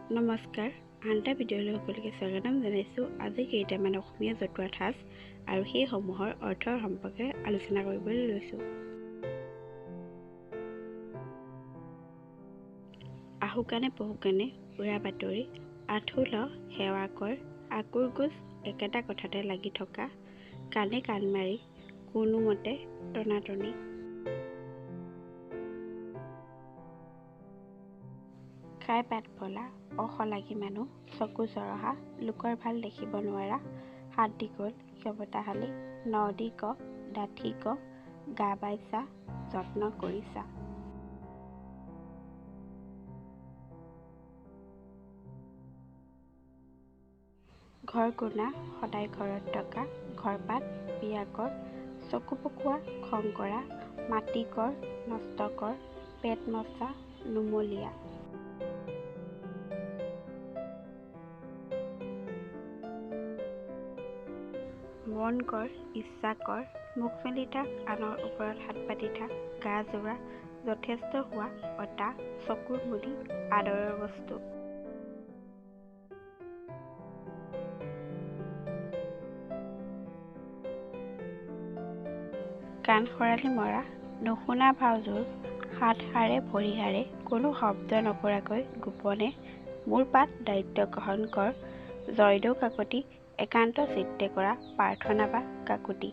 নমস্কাৰ, আনটা ভিডিঅ'লৈ সকলোকে স্বাগতম জনাইছোঁ। আজি কেইটামান অসমীয়া জতুৱা ঠাঁচ আৰু সেইসমূহৰ অৰ্থৰ সম্পৰ্কে আলোচনা কৰিবলৈ লৈছোঁ। আহুকাণে পহুকাণে উৰা বাতৰি, আঁঠু ল সেৱা কৰ, আকুৰ গোজ একেটা কথাতে লাগি থকা, কাণে কাণ মাৰি কোনোমতে টনাটনি। খাই পেট ফলা, অশলাগী মানুহ, চকু চৰহা, লোকৰ ভাল দেখিব নোৱাৰা, হাত দীঘল ক্ষমতাশালী, নদী ক ডাঠি ক, গা বাইছা যত্ন কৰিছা। ঘৰ কোনা সদায় ঘৰত থকা, ঘৰপাত বিয়া কৰ, চকু পকোৱা খং কৰা, মাটি কৰ নষ্ট কৰ, পেট মচা নুমলীয়া। মন কৰ ইচ্ছা কৰ, মুখ মেলি থাক, আনৰ ওপৰত হাত পাতি থাক, গা জোৰা যথেষ্ট হোৱা অতা, চকুৰ মুদি আদৰৰ বস্তু। কাণ খৰালি মৰা, নুশুনা ভাওজোৰ, হাত হাৰে ভৰি হাৰে, কোনো শব্দ নকৰাকৈ গোপনে, মোৰ পাত দায়িত্ব গ্ৰহণ কৰ, জয়দেউ কাকতি একান্ত চিত্তে কৰা প্ৰাৰ্থনা বা কাকুতি।